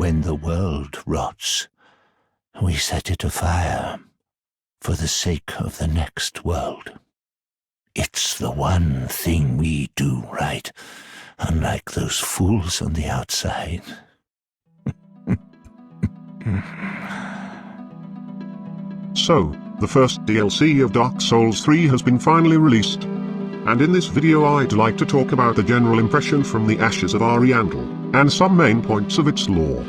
when the world rots, we set it afire for the sake of the next world. It's the one thing we do right, unlike those fools on the outside. So, the first DLC of Dark Souls 3 has been finally released, and in this video I'd like to talk about the general impression from the Ashes of Ariandel, and some main points of its lore.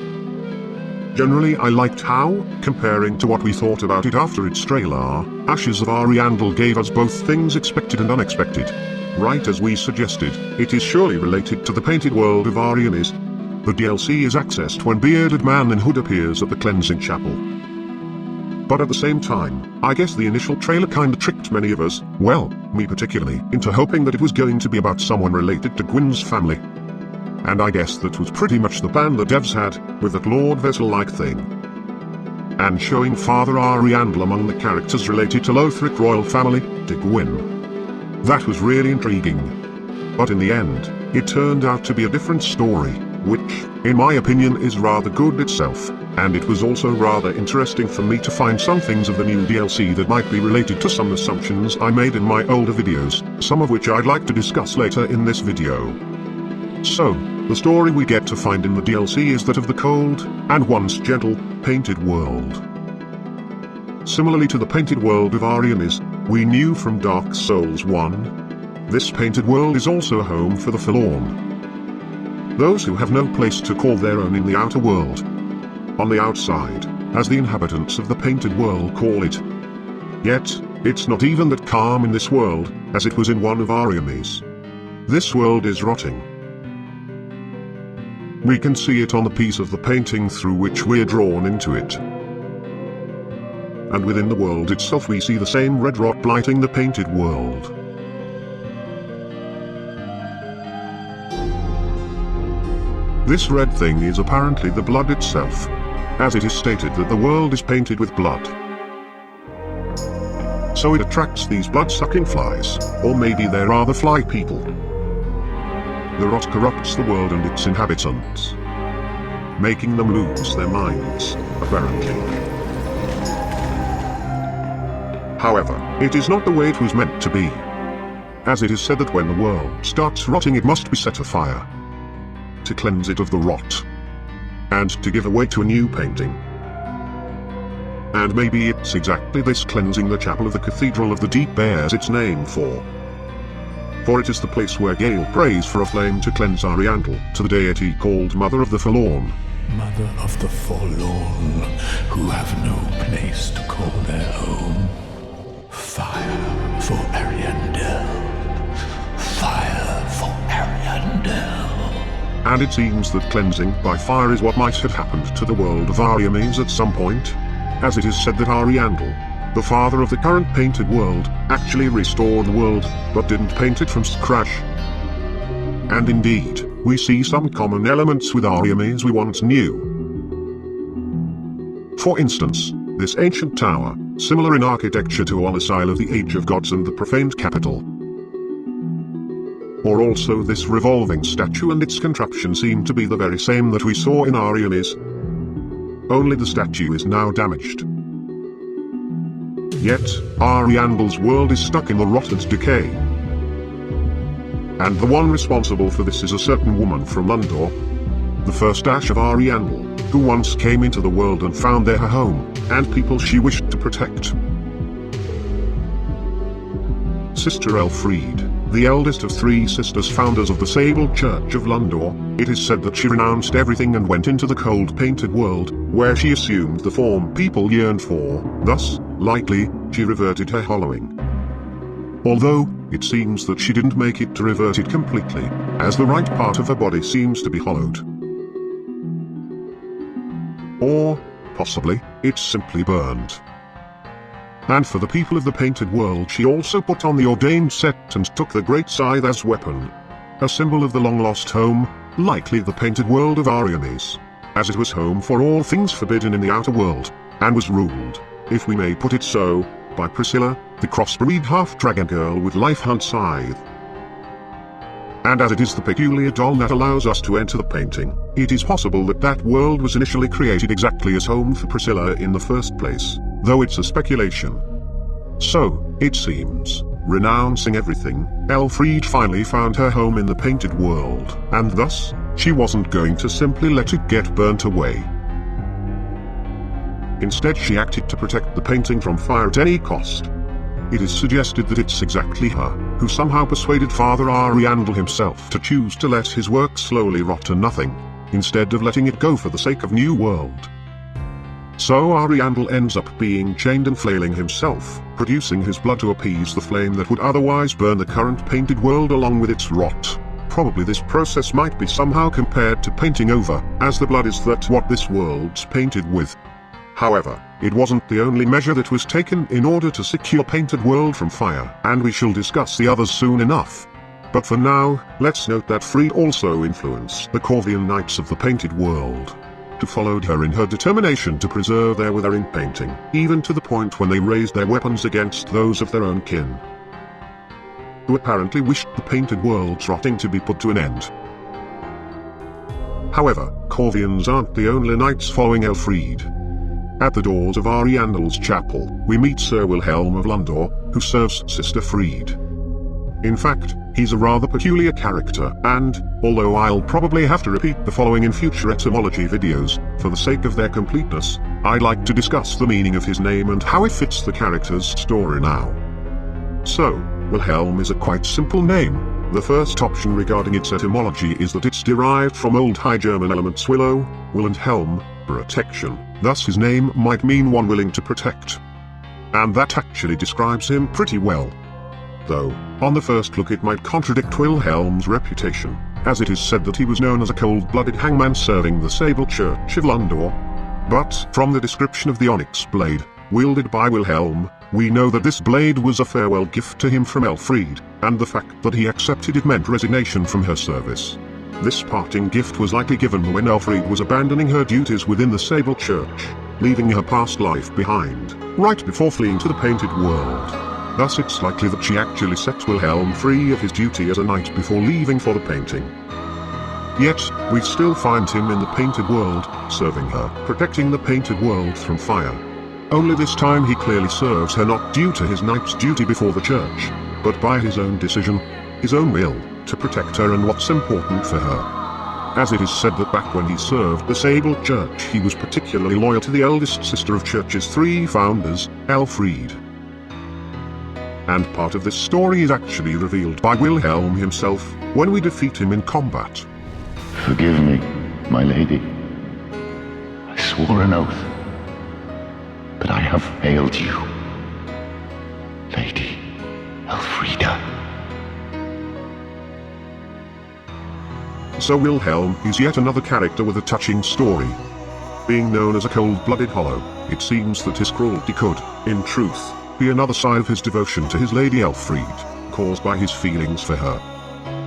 Generally I liked how, comparing to what we thought about it after its trailer, Ashes of Ariandel gave us both things expected and unexpected. Right as we suggested, it is surely related to the painted world of Ariandel. The DLC is accessed when Bearded Man in Hood appears at the Cleansing Chapel. But at the same time, I guess the initial trailer kinda tricked many of us, well, me particularly, into hoping that it was going to be about someone related to Gwyn's family. And I guess that was pretty much the plan the devs had, with that Lord Vessel-like thing. And showing Father Ariandel among the characters related to Lothric royal family, to Gwyn. That was really intriguing. But in the end, it turned out to be a different story, which, in my opinion, is rather good itself, and it was also rather interesting for me to find some things of the new DLC that might be related to some assumptions I made in my older videos, some of which I'd like to discuss later in this video. So, the story we get to find in the DLC is that of the cold, and once gentle, painted world. Similarly to the painted world of Ariandel, we knew from Dark Souls 1, this painted world is also a home for the forlorn. Those who have no place to call their own in the outer world. On the outside, as the inhabitants of the painted world call it. Yet, it's not even that calm in this world, as it was in one of Ariandel's. This world is rotting. We can see it on the piece of the painting through which we're drawn into it. And within the world itself we see the same red rot blighting the painted world. This red thing is apparently the blood itself, as it is stated that the world is painted with blood. So it attracts these blood-sucking flies, or maybe they're rather fly people. The rot corrupts the world and its inhabitants, making them lose their minds, apparently. However, it is not the way it was meant to be, as it is said that when the world starts rotting it must be set afire, to cleanse it of the rot, and to give way to a new painting. And maybe it's exactly this cleansing the chapel of the Cathedral of the Deep bears its name for. For it is the place where Gael prays for a flame to cleanse Ariandel, to the deity called Mother of the Forlorn. Mother of the forlorn, who have no place to call their own. Fire for Ariandel. Fire for Ariandel. And it seems that cleansing by fire is what might have happened to the world of Ariandel at some point, as it is said that Ariandel, the father of the current painted world, actually restored the world, but didn't paint it from scratch. And indeed, we see some common elements with Ariandel we once knew. For instance, this ancient tower, similar in architecture to Isle of the Age of Gods and the profaned capital. Or also this revolving statue and its contraption seem to be the very same that we saw in Ariandel. Only the statue is now damaged. Yet, Ariandel's world is stuck in the rot and decay. And the one responsible for this is a certain woman from Lundor, the first Ash of Ariandel, who once came into the world and found there her home, and people she wished to protect. Sister Friede, the eldest of three sisters founders of the Sable Church of Lundor, it is said that she renounced everything and went into the cold painted world, where she assumed the form people yearned for, thus, likely, she reverted her hollowing. Although, it seems that she didn't make it to revert it completely, as the right part of her body seems to be hollowed. Or, possibly, it's simply burned. And for the people of the painted world she also put on the ordained set and took the great scythe as weapon. A symbol of the long-lost home, likely the painted world of Ariandel, as it was home for all things forbidden in the outer world, and was ruled, if we may put it so, by Priscilla, the crossbreed half-dragon girl with life-hunt scythe. and as it is the peculiar doll that allows us to enter the painting, it is possible that that world was initially created exactly as home for Priscilla in the first place, though it's a speculation. So, it seems, renouncing everything, Friede finally found her home in the painted world, and thus, she wasn't going to simply let it get burnt away. Instead, she acted to protect the painting from fire at any cost. It is suggested that it's exactly her who somehow persuaded Father Ariandel himself to choose to let his work slowly rot to nothing, instead of letting it go for the sake of New World. So Ariandel ends up being chained and flailing himself, producing his blood to appease the flame that would otherwise burn the current painted world along with its rot. Probably this process might be somehow compared to painting over, as the blood is what this world's painted with. However, it wasn't the only measure that was taken in order to secure painted world from fire, and we shall discuss the others soon enough. But for now, let's note that Friede also influenced the Corvian knights of the painted world, who followed her in her determination to preserve their withering painting, even to the point when they raised their weapons against those of their own kin, who apparently wished the painted world's rotting to be put to an end. However, Corvians aren't the only knights following Friede. At the doors of Ariandel's chapel, we meet Sir Vilhelm of Lundor, who serves Sister Friede. In fact, he's a rather peculiar character, and, although I'll probably have to repeat the following in future etymology videos, for the sake of their completeness, I'd like to discuss the meaning of his name and how it fits the character's story now. So, Vilhelm is a quite simple name. The first option regarding its etymology is that it's derived from Old High German elements willow, will and helm, protection. Thus his name might mean one willing to protect. And that actually describes him pretty well. Though, on the first look it might contradict Wilhelm's reputation, as it is said that he was known as a cold-blooded hangman serving the Sable Church of Lundor. But, from the description of the onyx blade, wielded by Vilhelm, we know that this blade was a farewell gift to him from Friede, and the fact that he accepted it meant resignation from her service. This parting gift was likely given when Friede was abandoning her duties within the Sable Church, leaving her past life behind, right before fleeing to the painted world. Thus it's likely that she actually set Vilhelm free of his duty as a knight before leaving for the painting. Yet, we still find him in the painted world, serving her, protecting the painted world from fire. Only this time he clearly serves her not due to his knight's duty before the church, but by his own decision, his own will, to protect her and what's important for her. As it is said that back when he served the Sable Church he was particularly loyal to the eldest sister of Church's three founders, Friede. And part of this story is actually revealed by Vilhelm himself, when we defeat him in combat. Forgive me, my lady. I swore an oath, but I have failed you, Lady Elfrida. So Vilhelm is yet another character with a touching story. Being known as a cold-blooded hollow, it seems that his cruelty could, in truth, be another side of his devotion to his Lady Elfriede, caused by his feelings for her.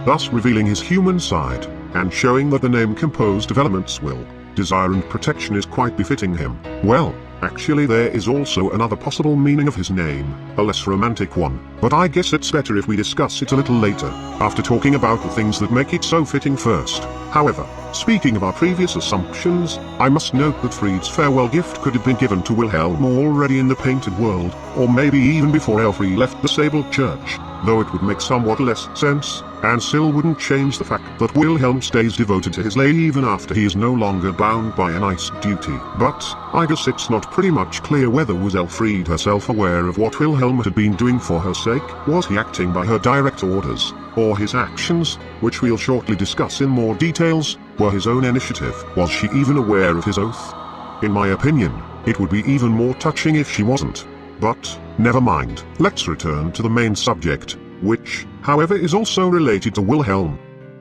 Thus revealing his human side, and showing that the name composed of elements will, desire and protection is quite befitting him. Well, actually there is also another possible meaning of his name, a less romantic one, but I guess it's better if we discuss it a little later, after talking about the things that make it so fitting first. However, speaking of our previous assumptions, I must note that Friede's farewell gift could have been given to Vilhelm already in the painted world, or maybe even before Elfriede left the Sable Church, though it would make somewhat less sense, and still wouldn't change the fact that Vilhelm stays devoted to his lady even after he is no longer bound by a knight's duty. But, I guess it's not pretty much clear whether was Elfriede herself aware of what Vilhelm had been doing for her sake, was he acting by her direct orders, or his actions, which we'll shortly discuss in more details, were his own initiative. Was she even aware of his oath? In my opinion, it would be even more touching if she wasn't. But, never mind, let's return to the main subject, which, however, is also related to Vilhelm,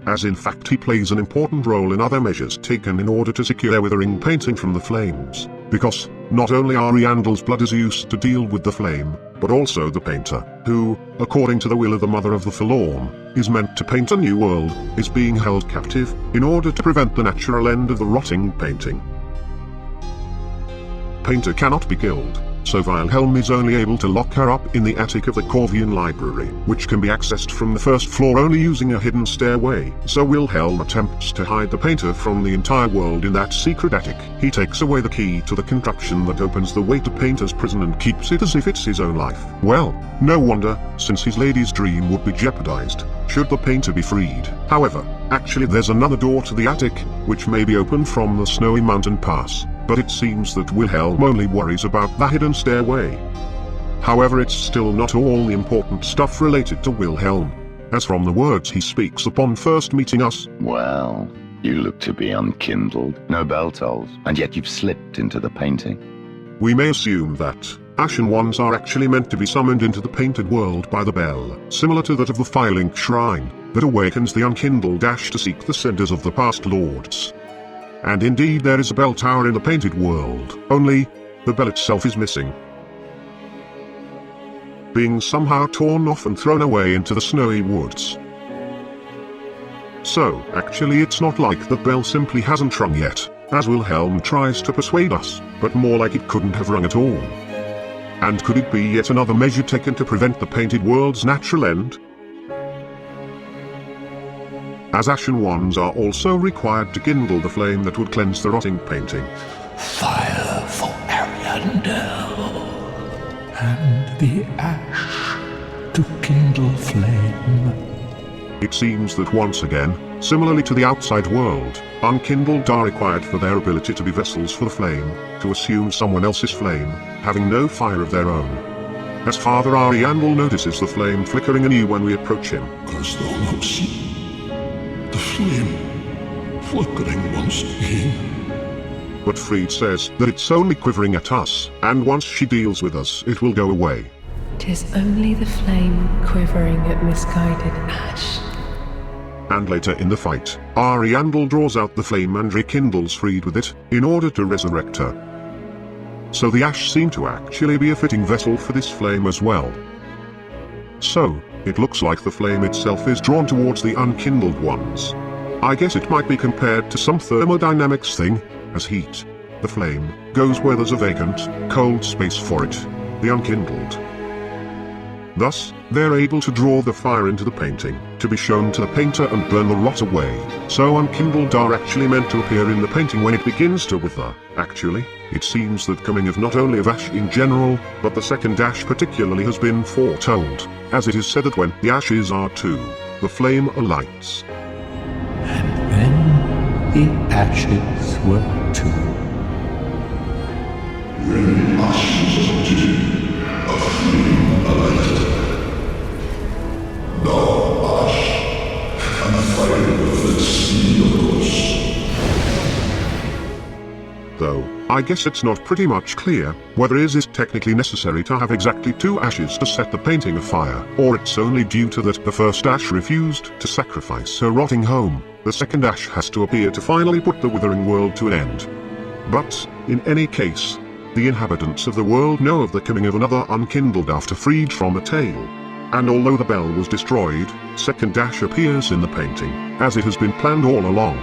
as in fact he plays an important role in other measures taken in order to secure their withering painting from the flames, because, not only Ariandel's blood is used to deal with the flame, but also the painter, who, according to the will of the Mother of the Forlorn, is meant to paint a new world, is being held captive, in order to prevent the natural end of the rotting painting. Painter cannot be killed, so Vilhelm is only able to lock her up in the attic of the Corvian library, which can be accessed from the first floor only using a hidden stairway. So Wilhelm attempts to hide the painter from the entire world in that secret attic. He takes away the key to the contraption that opens the way to Painter's prison and keeps it as if it's his own life. Well, no wonder, since his lady's dream would be jeopardized should the painter be freed. However, actually there's another door to the attic, which may be opened from the snowy mountain pass, but it seems that Wilhelm only worries about the hidden stairway. However, it's still not all the important stuff related to Wilhelm, as from the words he speaks upon first meeting us. Well, you look to be unkindled, no bell tolls, and yet you've slipped into the painting. We may assume that Ashen Ones are actually meant to be summoned into the painted world by the bell, similar to that of the Firelink Shrine, that awakens the unkindled ash to seek the centers of the past lords. And indeed there is a bell tower in the painted world, only the bell itself is missing, being somehow torn off and thrown away into the snowy woods. So, actually it's not like the bell simply hasn't rung yet, as Wilhelm tries to persuade us, but more like it couldn't have rung at all. And could it be yet another measure taken to prevent the painted world's natural end? As Ashen Ones are also required to kindle the flame that would cleanse the rotting painting. Fire for Ariandel, and the ash to kindle flame. It seems that once again, similarly to the outside world, unkindled are required for their ability to be vessels for the flame, to assume someone else's flame, having no fire of their own. As Father Ariandel notices the flame flickering anew when we approach him. As thou not see the flame flickering once again. But Friede says that it's only quivering at us, and once she deals with us, it will go away. 'Tis only the flame quivering at misguided ash. And later in the fight, Ariandel draws out the flame and rekindles Friede with it, in order to resurrect her. So the ash seem to actually be a fitting vessel for this flame as well. So, it looks like the flame itself is drawn towards the unkindled ones. I guess it might be compared to some thermodynamics thing, as heat, the flame, goes where there's a vacant, cold space for it, the unkindled. Thus, they're able to draw the fire into the painting, to be shown to the painter and burn the rot away. So unkindled are actually meant to appear in the painting when it begins to wither. Actually, it seems that coming of not only of ash in general, but the second ash particularly has been foretold, as it is said that when the ashes are two, the flame alights. And then the ashes were two. When ashes are two, a flame alighted. Thou ash, and fire with speed of course. Though, I guess it's not pretty much clear whether it is technically necessary to have exactly two ashes to set the painting afire, or it's only due to that the first ash refused to sacrifice her rotting home. The second ash has to appear to finally put the withering world to an end. But, in any case, the inhabitants of the world know of the coming of another unkindled after freed from a tale. And although the bell was destroyed, second ash appears in the painting, as it has been planned all along.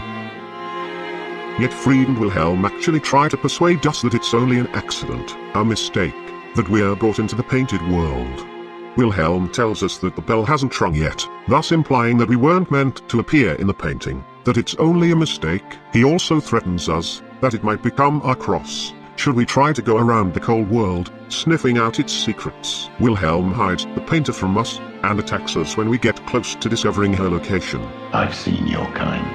Yet Friede and Wilhelm actually try to persuade us that it's only an accident, a mistake, that we're brought into the painted world. Wilhelm tells us that the bell hasn't rung yet, thus implying that we weren't meant to appear in the painting, that it's only a mistake. He also threatens us that it might become our cross, should we try to go around the cold world, sniffing out its secrets. Wilhelm hides the painter from us, and attacks us when we get close to discovering her location. I've seen your kind,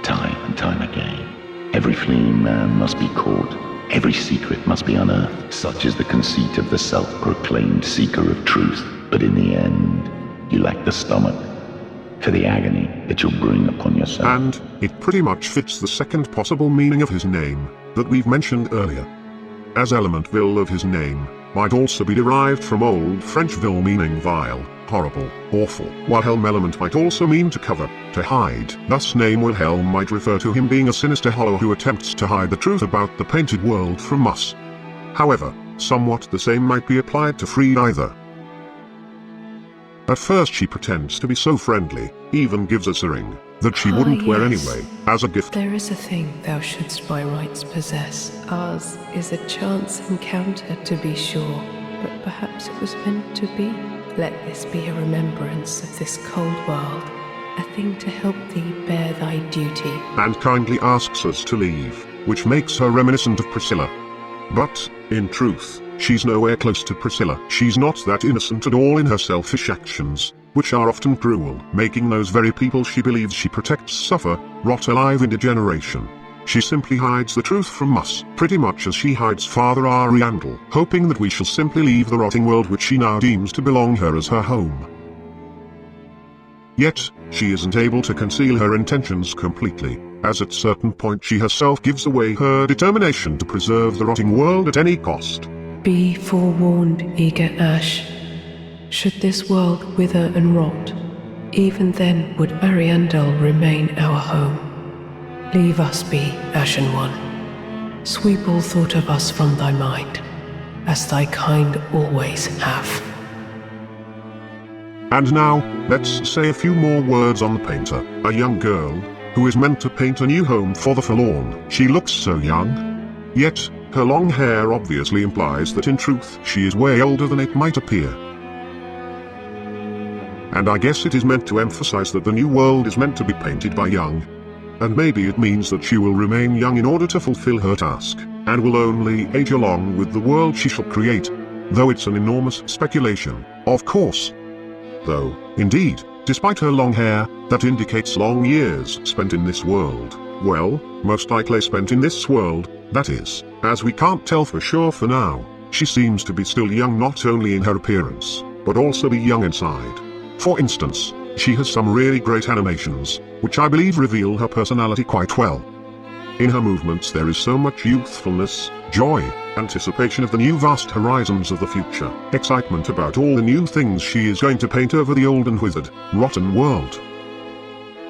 time and time again. Every fleeing man must be caught. Every secret must be unearthed. Such is the conceit of the self-proclaimed seeker of truth. But in the end, you lack the stomach for the agony that you'll bring upon yourself. And it pretty much fits the second possible meaning of his name that we've mentioned earlier, as element vil of his name might also be derived from Old French vil meaning vile, horrible, awful, while helm element might also mean to cover, to hide. Thus name Wilhelm might refer to him being a sinister hollow who attempts to hide the truth about the painted world from us. However, somewhat the same might be applied to Friede either. At first she pretends to be so friendly, even gives us a ring, that she wouldn't wear yes. anyway, as a gift. There is a thing thou shouldst by rights possess. Ours is a chance encounter, to be sure, but perhaps it was meant to be. Let this be a remembrance of this cold world, a thing to help thee bear thy duty. And kindly asks us to leave, which makes her reminiscent of Priscilla. But, in truth, she's nowhere close to Priscilla. She's not that innocent at all in her selfish actions, which are often cruel, making those very people she believes she protects suffer, rot alive in degeneration. She simply hides the truth from us, pretty much as she hides Father Ariandel, hoping that we shall simply leave the rotting world which she now deems to belong her as her home. Yet, she isn't able to conceal her intentions completely, as at certain point she herself gives away her determination to preserve the rotting world at any cost. Be forewarned, eager Ash. Should this world wither and rot, even then would Ariandel remain our home. Leave us be, Ashen One. Sweep all thought of us from thy mind, as thy kind always have. And now, let's say a few more words on the painter, a young girl, who is meant to paint a new home for the forlorn. She looks so young. Yet, her long hair obviously implies that in truth she is way older than it might appear. And I guess it is meant to emphasize that the new world is meant to be painted by young. And maybe it means that she will remain young in order to fulfill her task, and will only age along with the world she shall create, though it's an enormous speculation, of course. Though, indeed, despite her long hair, that indicates long years spent in this world. Well, most likely spent in this world, that is, as we can't tell for sure for now. She seems to be still young not only in her appearance, but also be young inside. For instance, she has some really great animations, which I believe reveal her personality quite well. In her movements there is so much youthfulness, joy, anticipation of the new vast horizons of the future, excitement about all the new things she is going to paint over the old and withered, rotten world.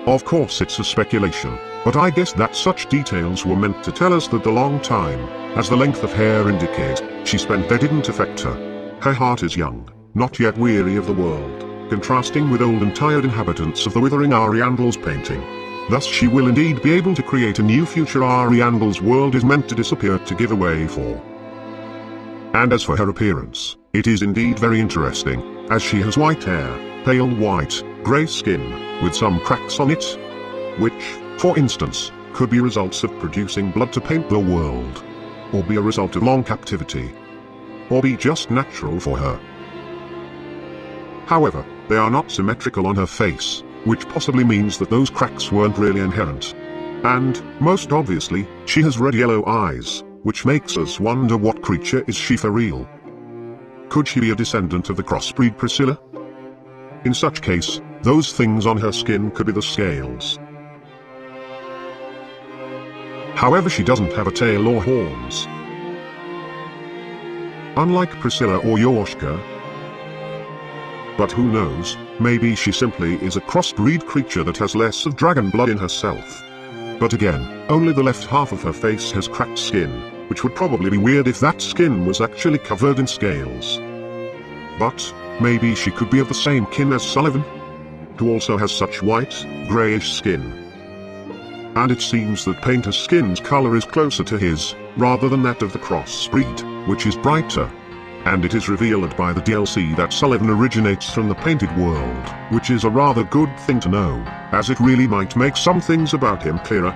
Of course it's a speculation, but I guess that such details were meant to tell us that the long time, as the length of hair indicate, she spent there didn't affect her. Her heart is young, not yet weary of the world, contrasting with old and tired inhabitants of the withering Ariandel's painting. Thus she will indeed be able to create a new future Ariandel's world is meant to disappear to give away for. And as for her appearance, it is indeed very interesting, as she has white hair, pale white, grey skin, with some cracks on it, which, for instance, could be results of producing blood to paint the world, or be a result of long captivity, or be just natural for her. However, they are not symmetrical on her face, which possibly means that those cracks weren't really inherent. And, most obviously, she has red yellow eyes, which makes us wonder what creature is she for real. Could she be a descendant of the crossbreed Priscilla? In such case, those things on her skin could be the scales. However, she doesn't have a tail or horns. Unlike Priscilla or Yorshka. But who knows, maybe she simply is a crossbreed creature that has less of dragon blood in herself. But again, only the left half of her face has cracked skin, which would probably be weird if that skin was actually covered in scales. But, maybe she could be of the same kin as Sullivan, who also has such white, greyish skin. And it seems that Painter's skin's colour is closer to his, rather than that of the crossbreed, which is brighter. And it is revealed by the DLC that Sullivan originates from the painted world, which is a rather good thing to know, as it really might make some things about him clearer.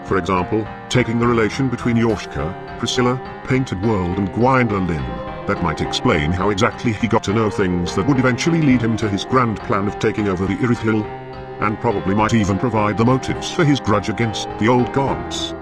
For example, taking the relation between Yorshka, Priscilla, Painted World and Gwyndolin, that might explain how exactly he got to know things that would eventually lead him to his grand plan of taking over the Irith Hill, and probably might even provide the motives for his grudge against the old gods.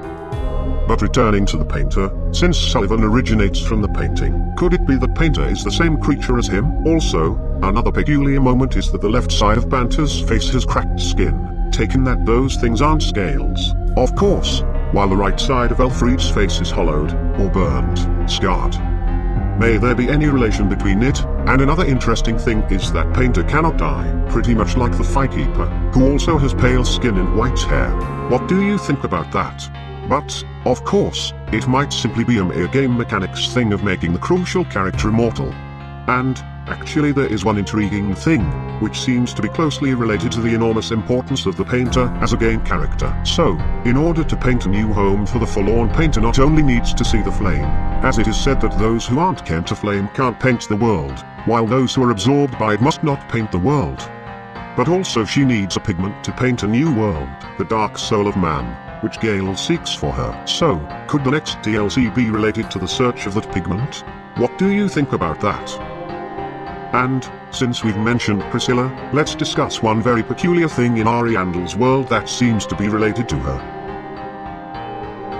But returning to the painter, since Sullivan originates from the painting, could it be that Painter is the same creature as him? Also, another peculiar moment is that the left side of Painter's face has cracked skin, taken that those things aren't scales, of course, while the right side of Elfried's face is hollowed, or burned, scarred. May there be any relation between it? And another interesting thing is that Painter cannot die, pretty much like the Firekeeper, who also has pale skin and white hair. What do you think about that? But, of course, it might simply be a mere game mechanics thing of making the crucial character immortal. And, Actually, there is one intriguing thing, which seems to be closely related to the enormous importance of the painter as a game character. So, in order to paint a new home for the forlorn painter not only needs to see the flame, as it is said that those who aren't kin to flame can't paint the world, while those who are absorbed by it must not paint the world. But also she needs a pigment to paint a new world, the dark soul of man, which Gael seeks for her. So, could the next DLC be related to the search of that pigment? What do you think about that? And, since we've mentioned Priscilla, let's discuss one very peculiar thing in Ariandel's world that seems to be related to her.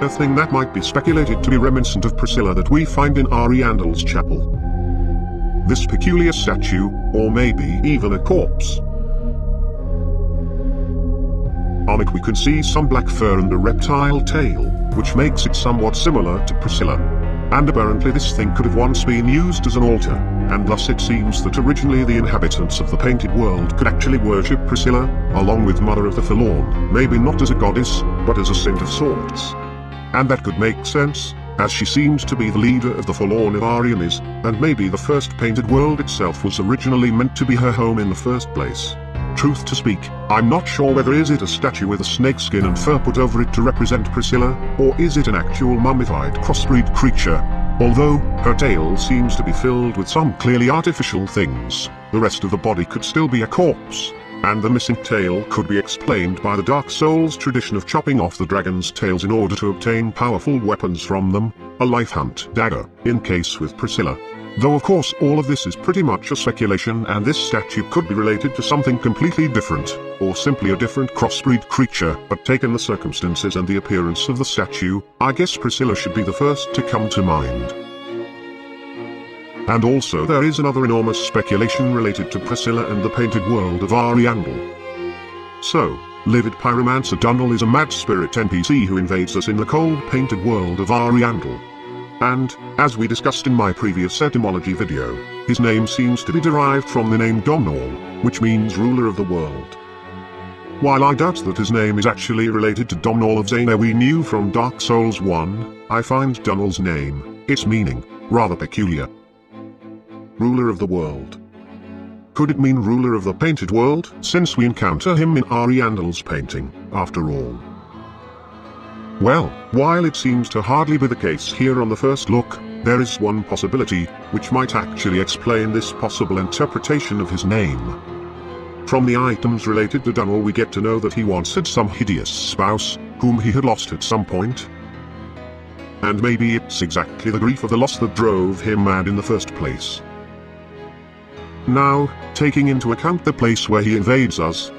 A thing that might be speculated to be reminiscent of Priscilla that we find in Ariandel's chapel. This peculiar statue, or maybe even a corpse. On it we can see some black fur and a reptile tail, which makes it somewhat similar to Priscilla. And apparently this thing could have once been used as an altar, and thus it seems that originally the inhabitants of the painted world could actually worship Priscilla, along with Mother of the Forlorn, maybe not as a goddess, but as a saint of sorts. And that could make sense, as she seems to be the leader of the Forlorn of Ariamis, and maybe the first painted world itself was originally meant to be her home in the first place. Truth to speak, I'm not sure whether is it a statue with a snakeskin and fur put over it to represent Priscilla, or is it an actual mummified crossbreed creature. Although, her tail seems to be filled with some clearly artificial things, the rest of the body could still be a corpse, and the missing tail could be explained by the Dark Souls tradition of chopping off the dragon's tails in order to obtain powerful weapons from them, a life hunt dagger, in case with Priscilla. Though of course all of this is pretty much a speculation and this statue could be related to something completely different, or simply a different crossbreed creature, but taken the circumstances and the appearance of the statue, I guess Priscilla should be the first to come to mind. And also there is another enormous speculation related to Priscilla and the painted world of Ariandel. So, Livid Pyromancer Dunnel is a mad spirit NPC who invades us in the cold painted world of Ariandel. And, as we discussed in my previous etymology video, his name seems to be derived from the name Domhnall, which means ruler of the world. While I doubt that his name is actually related to Domhnall of Zayna we knew from Dark Souls 1, I find Dunnell's name, its meaning, rather peculiar. Ruler of the world. Could it mean ruler of the painted world, since we encounter him in Ariandel's painting, after all? Well, while it seems to hardly be the case here on the first look, there is one possibility, which might actually explain this possible interpretation of his name. From the items related to Dunnell we get to know that he once had some hideous spouse, whom he had lost at some point. And maybe it's exactly the grief of the loss that drove him mad in the first place. Now, taking into account the place where he invades us,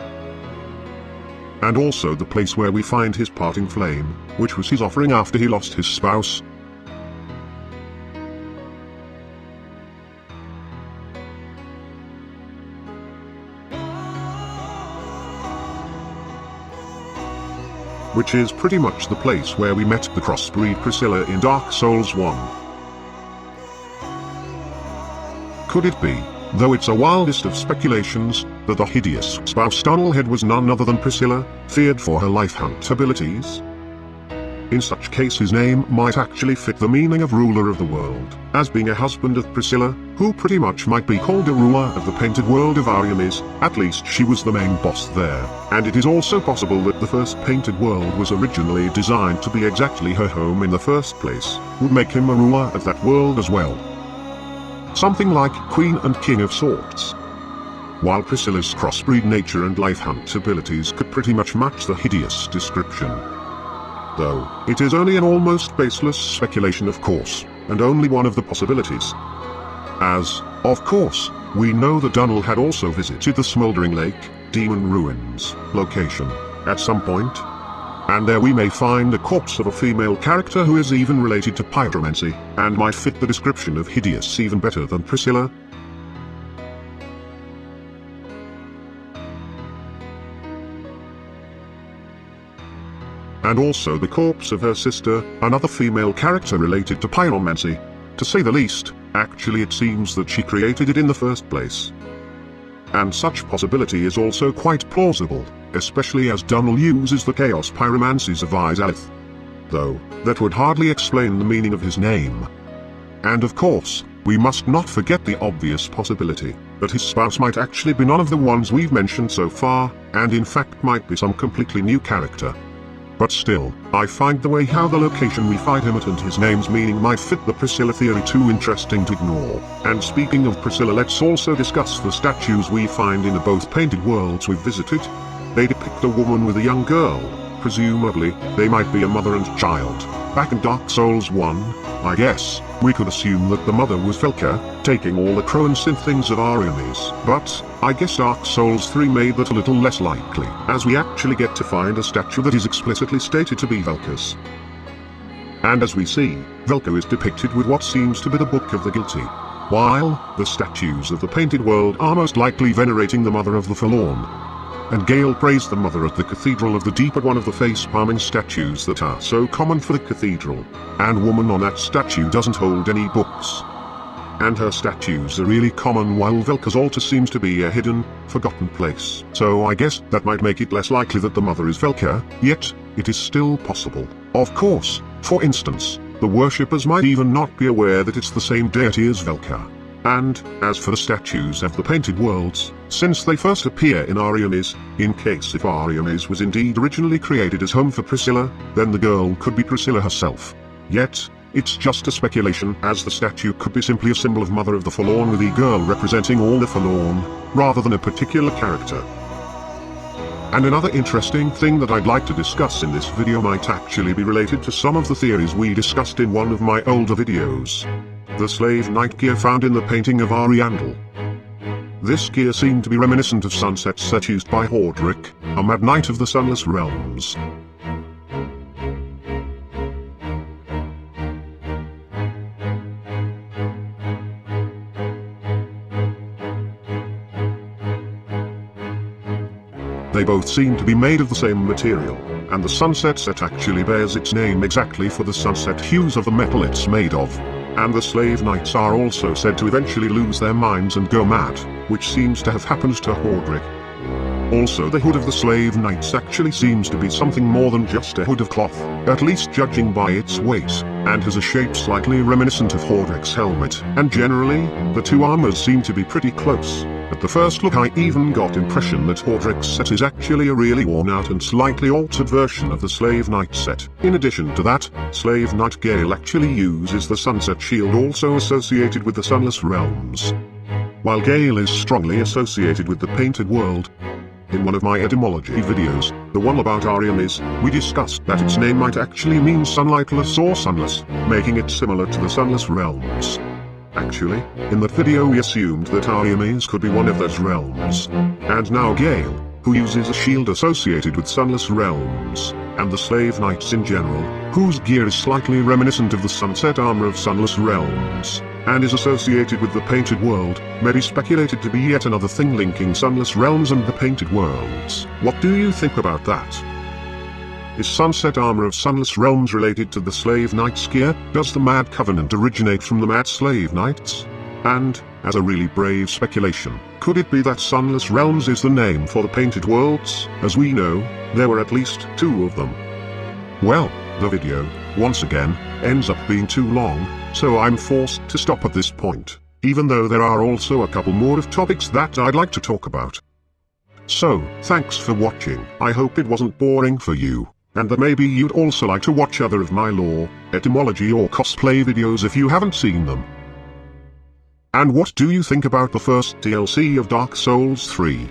and also the place where we find his parting flame, which was his offering after he lost his spouse. Which is pretty much the place where we met the crossbreed Priscilla in Dark Souls 1. Could it be, though it's a wildest of speculations, that the hideous spouse Dunnell was none other than Priscilla, feared for her life hunt abilities? In such case his name might actually fit the meaning of ruler of the world, as being a husband of Priscilla, who pretty much might be called a ruler of the painted world of Ariamis, at least she was the main boss there, and it is also possible that the first painted world was originally designed to be exactly her home in the first place, would make him a ruler of that world as well. Something like Queen and King of sorts. While Priscilla's crossbreed nature and life hunt abilities could pretty much match the hideous description. Though, it is only an almost baseless speculation of course, and only one of the possibilities. As, of course, we know that Dunnell had also visited the Smoldering Lake, Demon Ruins, location, at some point. And there we may find a corpse of a female character who is even related to pyromancy, and might fit the description of hideous even better than Priscilla. And also the corpse of her sister, another female character related to pyromancy. To say the least, actually it seems that she created it in the first place. And such possibility is also quite plausible, especially as Dunnell uses the chaos pyromancies of Izalith. Though, that would hardly explain the meaning of his name. And of course, we must not forget the obvious possibility that his spouse might actually be none of the ones we've mentioned so far, and in fact might be some completely new character. But still, I find the way how the location we find him at and his name's meaning might fit the Priscilla theory too interesting to ignore. And speaking of Priscilla, let's also discuss the statues we find in the both painted worlds we've visited. They depict a woman with a young girl. Presumably, they might be a mother and child. Back in Dark Souls 1, I guess, we could assume that the mother was Velka, taking all the crow and synth things of Ariandel. But, I guess Dark Souls 3 made that a little less likely, as we actually get to find a statue that is explicitly stated to be Velka's. And as we see, Velka is depicted with what seems to be the Book of the Guilty, while the statues of the painted world are most likely venerating the Mother of the Forlorn. And Gael praised the Mother at the Cathedral of the Deep at one of the face-palming statues that are so common for the cathedral, and woman on that statue doesn't hold any books. And her statues are really common while Velka's altar seems to be a hidden, forgotten place. So I guess that might make it less likely that the Mother is Velka, yet, it is still possible. Of course, for instance, the worshippers might even not be aware that it's the same deity as Velka. And, as for the statues of the painted worlds, since they first appear in Ariandel, in case if Ariandel was indeed originally created as home for Priscilla, then the girl could be Priscilla herself. Yet, it's just a speculation, as the statue could be simply a symbol of Mother of the Forlorn with the girl representing all the forlorn, rather than a particular character. And another interesting thing that I'd like to discuss in this video might actually be related to some of the theories we discussed in one of my older videos. The slave knight gear found in the painting of Ariandel. This gear seemed to be reminiscent of sunset set used by Hordric, a mad knight of the Sunless Realms. They both seem to be made of the same material, and the sunset set actually bears its name exactly for the sunset hues of the metal it's made of. And the slave knights are also said to eventually lose their minds and go mad, which seems to have happened to Hordric. Also, the hood of the slave knights actually seems to be something more than just a hood of cloth, at least judging by its weight, and has a shape slightly reminiscent of Hordric's helmet, and generally, the two armors seem to be pretty close. At the first look I even got impression that Hordric's set is actually a really worn out and slightly altered version of the Slave Knight set. In addition to that, Slave Knight Gael actually uses the sunset shield also associated with the Sunless Realms. While Gael is strongly associated with the painted world, in one of my etymology videos, the one about Ariandel, we discussed that its name might actually mean sunlightless or sunless, making it similar to the Sunless Realms. Actually, in that video we assumed that Ariandel could be one of those realms. And now Gael, who uses a shield associated with Sunless Realms, and the Slave Knights in general, whose gear is slightly reminiscent of the sunset armor of Sunless Realms, and is associated with the painted world, may be speculated to be yet another thing linking Sunless Realms and the painted worlds. What do you think about that? Is sunset armor of Sunless Realms related to the Slave Knights gear? Does the Mad Covenant originate from the Mad Slave Knights? And, as a really brave speculation, could it be that Sunless Realms is the name for the painted worlds? As we know, there were at least 2 of them. Well, the video, once again, ends up being too long, so I'm forced to stop at this point, even though there are also a couple more of topics that I'd like to talk about. So, thanks for watching. I hope it wasn't boring for you, and that maybe you'd also like to watch other of my lore, etymology or cosplay videos if you haven't seen them. And what do you think about the first DLC of Dark Souls 3?